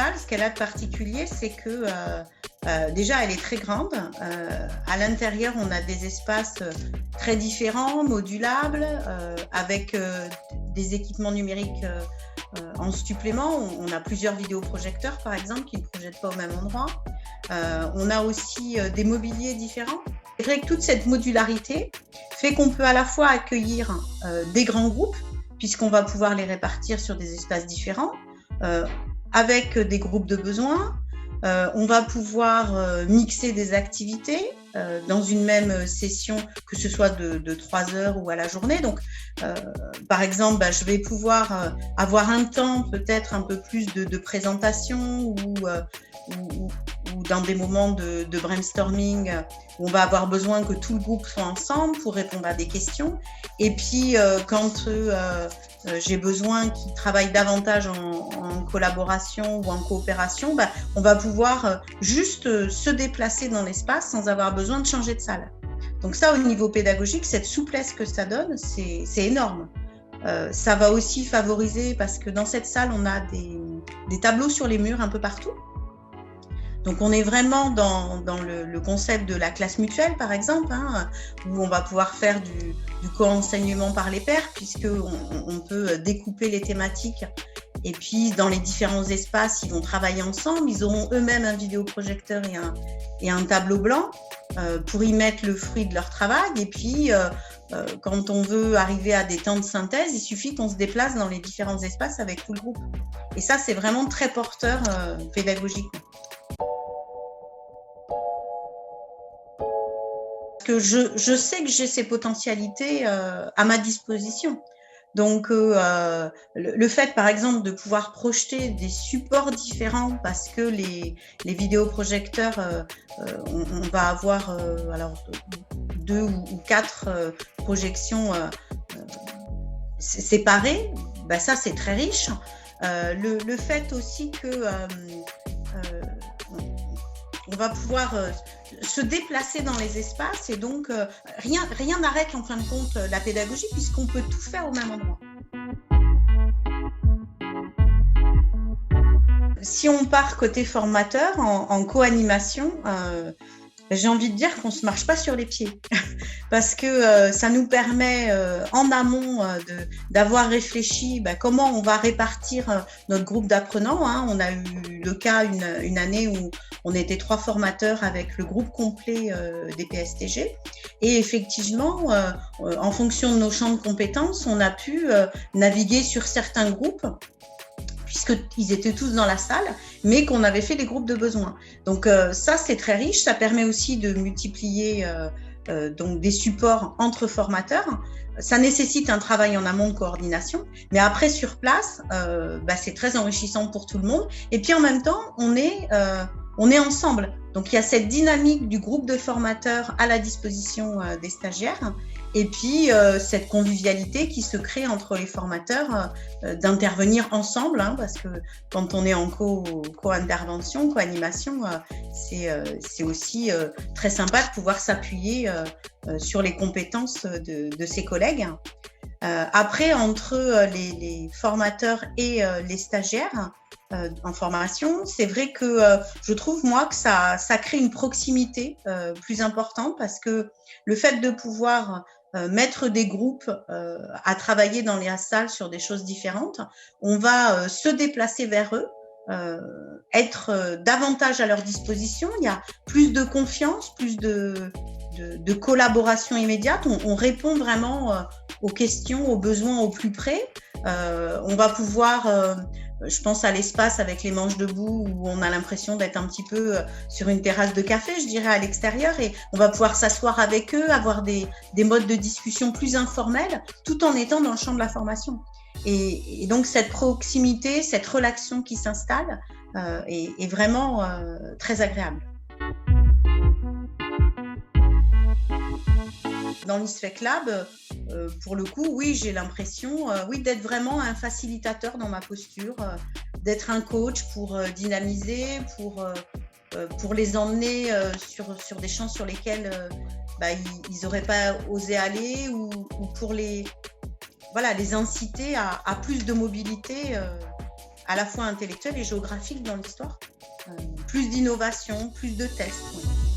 salle, ce qu'elle a de particulier, c'est que déjà, elle est très grande. À l'intérieur, on a des espaces très différents, modulables, avec des équipements numériques en supplément. On a plusieurs vidéoprojecteurs, par exemple, qui ne projettent pas au même endroit. On a aussi des mobiliers différents. C'est vrai que toute cette modularité fait qu'on peut à la fois accueillir des grands groupes, puisqu'on va pouvoir les répartir sur des espaces différents, avec des groupes de besoins. On va pouvoir mixer des activités dans une même session, que ce soit de 3 heures ou à la journée. Donc, par exemple, je vais pouvoir avoir un temps peut-être un peu plus de présentation ou dans des moments de brainstorming où on va avoir besoin que tout le groupe soit ensemble pour répondre à des questions. Et puis, quand j'ai besoin qu'ils travaillent davantage en collaboration ou en coopération, on va pouvoir juste se déplacer dans l'espace sans avoir besoin de changer de salle. Donc ça, au niveau pédagogique, cette souplesse que ça donne, c'est énorme. Ça va aussi favoriser, parce que dans cette salle, on a des tableaux sur les murs un peu partout. Donc, on est vraiment dans le concept de la classe mutuelle, par exemple, où on va pouvoir faire du co-enseignement par les pairs, puisqu'on peut découper les thématiques. Et puis, dans les différents espaces, ils vont travailler ensemble. Ils auront eux-mêmes un vidéoprojecteur et un tableau blanc pour y mettre le fruit de leur travail. Et puis, quand on veut arriver à des temps de synthèse, il suffit qu'on se déplace dans les différents espaces avec tout le groupe. Et ça, c'est vraiment très porteur pédagogiquement. Que je sais que j'ai ces potentialités à ma disposition. Donc, le fait, par exemple, de pouvoir projeter des supports différents, parce que les vidéoprojecteurs, on va avoir alors 2 ou 4 projections séparées, ça, c'est très riche. Le fait aussi que on va pouvoir se déplacer dans les espaces, et donc rien n'arrête en fin de compte la pédagogie, puisqu'on peut tout faire au même endroit. Si on part côté formateur, en co-animation, j'ai envie de dire qu'on ne se marche pas sur les pieds parce que ça nous permet en amont d'avoir réfléchi comment on va répartir notre groupe d'apprenants. On a eu le cas une année où on était 3 formateurs avec le groupe complet des PSTG, et effectivement, en fonction de nos champs de compétences, on a pu naviguer sur certains groupes, puisqu'ils étaient tous dans la salle, mais qu'on avait fait des groupes de besoins. Donc ça, c'est très riche. Ça permet aussi de multiplier donc des supports entre formateurs. Ça nécessite un travail en amont de coordination, mais après, sur place, c'est très enrichissant pour tout le monde. Et puis, en même temps, on est ensemble. Donc, il y a cette dynamique du groupe de formateurs à la disposition des stagiaires, et puis cette convivialité qui se crée entre les formateurs d'intervenir ensemble, parce que quand on est en co-intervention, co-animation, c'est aussi très sympa de pouvoir s'appuyer sur les compétences de ses collègues. Après, entre les formateurs et les stagiaires en formation, c'est vrai que je trouve, moi, que ça crée une proximité plus importante, parce que le fait de pouvoir mettre des groupes à travailler dans les salles sur des choses différentes, on va se déplacer vers eux, être davantage à leur disposition. Il y a plus de confiance, plus de collaboration immédiate. On répond vraiment aux questions, aux besoins au plus près. On va pouvoir, je pense à l'espace avec les manches debout, où on a l'impression d'être un petit peu sur une terrasse de café, je dirais, à l'extérieur, et on va pouvoir s'asseoir avec eux, avoir des modes de discussion plus informels, tout en étant dans le champ de la formation. Et donc cette proximité, cette relation qui s'installe est vraiment très agréable. Dans l'ISFEC Lab, pour le coup, oui, j'ai l'impression d'être vraiment un facilitateur dans ma posture, d'être un coach pour dynamiser, pour les emmener sur des champs sur lesquels ils n'auraient pas osé aller, ou pour les inciter à plus de mobilité à la fois intellectuelle et géographique dans l'histoire. Plus d'innovation, plus de tests. Ouais.